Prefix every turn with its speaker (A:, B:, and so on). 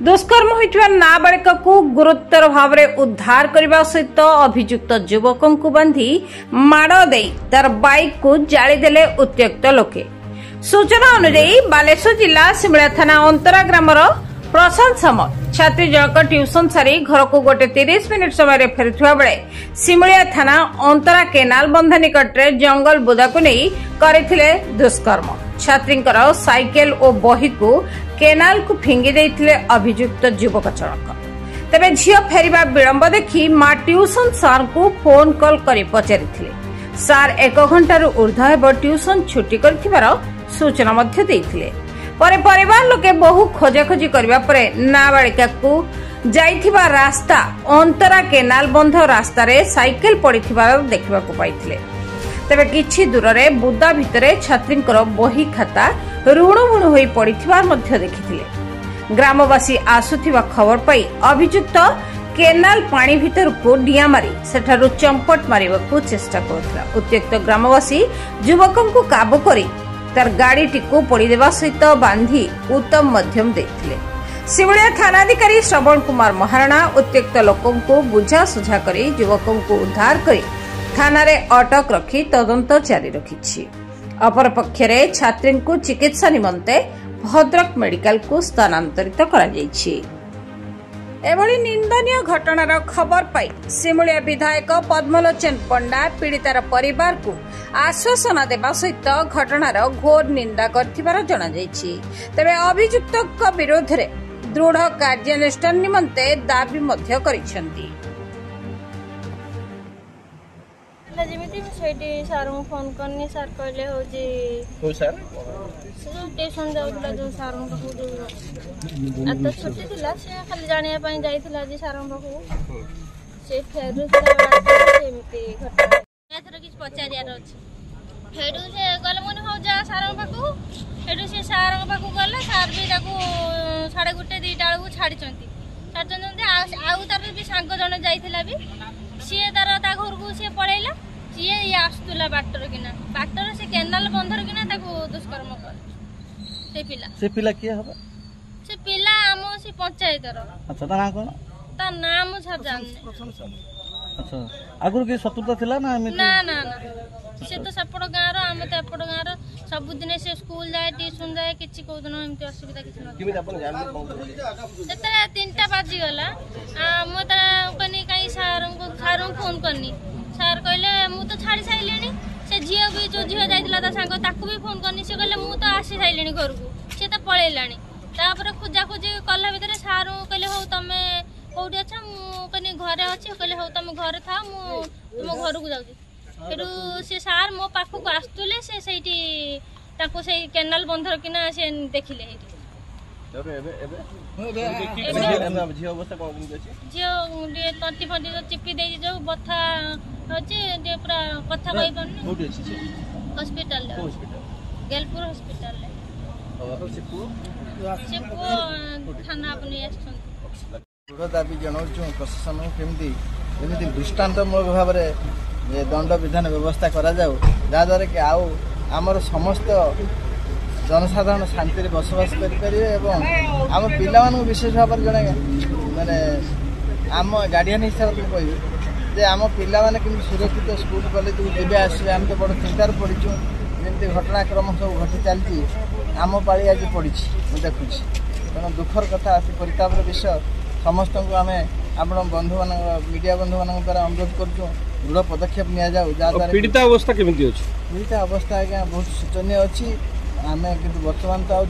A: दुष्कर्म होइଥିବା नाबालिका को गुरुतर भाव में उद्धार करने सहित अभियुक्त युवकों को बांधी माड़ दे तार बाइक को जाली देले उत्त्यक्त लोके। सूचना अनुसार बालेश्वर जिला सिमला थाना अंतरा ग्रामर प्रशांत सामल छात्री जनक ट्यूशन सारी घर को गोटे 30 मिनिट समय फेरुवा बेले सिमलिया थाना अंतरा केनाल बंध निकट में जंगल बुदा को नहीं करथिले दुष्कर्म। छात्री साइकेल और बही को केनाल को फिंगी देइथिले अभियुक्त युवक जनक। तेबे झियो फेरिबा विलंब देखि मां ट्यूशन सार को फोन कॉल करी पचारिथिले। सार 1 घंटार ऊर्ध्व हेब ट्यूशन छुट्टी करथिबार सूचना मध्य देइथिले। परे परिवार लोके बहु खोजाखोजी करबा परे नाबालिका को जाइथिबा रास्ता अंतरा केनाल बंध रास्ता रे साइकेल पड़िथिबार देखिबाकू पाइथिले। तेबे किछि दूर रे बुदा भितरे छात्रींकर बही खाता ऋणमुण होई पड़िथिबार मध्य देखिथिले। ग्रामवासी आसुथिबा खबर पाई अभियुक्त केनाल पानी भीतर को डिया मारी सेठारु चंपट मारिबाकू चेष्टा करथिला। उत्त्यक्त ग्रामवासी युवकों को काबू करी तार गाड़ी टिको पड़ी देवा सहित बांधी उत्तम मध्यम देथिले। सिमलिया थानाधिकारी श्रवण कुमार महाराणा उत्त्यक्त लोकों को बुझा सुझा करी युवकों को उद्धार करी थाना रे अटक रखी तदंत जारी रखिछि। अपर पक्षरे छात्री को चिकित्सा निमंते भद्रक मेडिकल को स्थानांतरित करा जायछि। एभली निंदनीय घटनार खबर पाई सिमलिया विधायक पद्मलोचन पंडा पीड़ितार परिवार को आश्वासन देवा सहित घटनार घोर निंदा करथिबार जणा जायछि। तबे अभियुक्त विरोध रे दृढ़ कार्यानुष्ठान निमंते दाबी मध्य करिसेंती।
B: जेमिति सेठी सार को फोन करनी सार कहले हो जी हो सर स्टेशन जाउला जो सार को आ तो छुट्टी थिला से खाली जानिया पई जाइथिला जी सार को से फेरु सेमिति घटना एथर किछ पचारियार अछि। फेरु से गले मन हो जा सार को फेरु से सार को गले सार भी ताको 1:30 2टा को छाडी चंती आउ तार भी सांग जण जाइथिला भी सी तार ता घर को सी पळैला सी आसुला बाटर किना बाटर से केनाल बंधर किना ताको दुष्कर्म कर से पिला किया हबा से पिला आमो से पंचायतर।
C: अच्छा ता कोन
B: ता नाम सब जानने।
C: अच्छा आगुर के शत्रुता थिला ना
B: ना ना ना से तो सपड़ गाँव आम तो एपड़ गाँव सब दिन से स्कूल जाए ट्यूशन जाए किसी कौ दिन एमती असुविधा किसी 3टा बाजीगला मुझे कहीं सार को फोन करनी सार कहले मु तो छाड़ी सारे से झील भी जो झील जाइला सांग ताकू भी फोन करनी से कहले मु तो आसी सारे घर को सी तो पलैला खोजा खोजी कला भितर सार कहले हो तुम कौटी अच्छा मुझे घरे अच्छे कहले हो तुम घरे था तुम घर को जाऊँ से सार मो पाखक आसुले से केनाल बंधर किना से देखिले झील तंटी फंटी चिपी दे जो बथा अच्छे पूरा कथा कही पारे हॉस्पिटल गेलपुर हॉस्पिटल थाना
D: दृढ़ दाबी जनाऊँ प्रशासन केमती दृष्टान्तमूलक भाव में दंड विधान व्यवस्था करा जाऊ जहाँद्वारा कि आउ आमर समस्त जनसाधारण शांति बसवास करें आम पिला विशेष भाव में जड़े माने आम गार्डियन हिसाब से कह जे आम पिला सुरक्षित स्कूल कॉलेज को जब आसवे आम तो बड़ चिंतार पड़ू जमी घटनाक्रम सब घटी चलती आम पाली आज पड़ी देखुँ तेना दुखर कथा परितापर विषय समस्त को आम आप बंधु मान मीडिया बंधु मान द्वारा अनुरोध करूँ दृढ़ पदक्षेप नि
C: पीड़िता अवस्था केमिति अछि?
D: पीड़िता अवस्था आज्ञा बहुत शोचनीय अच्छी आम कि बर्तमान तो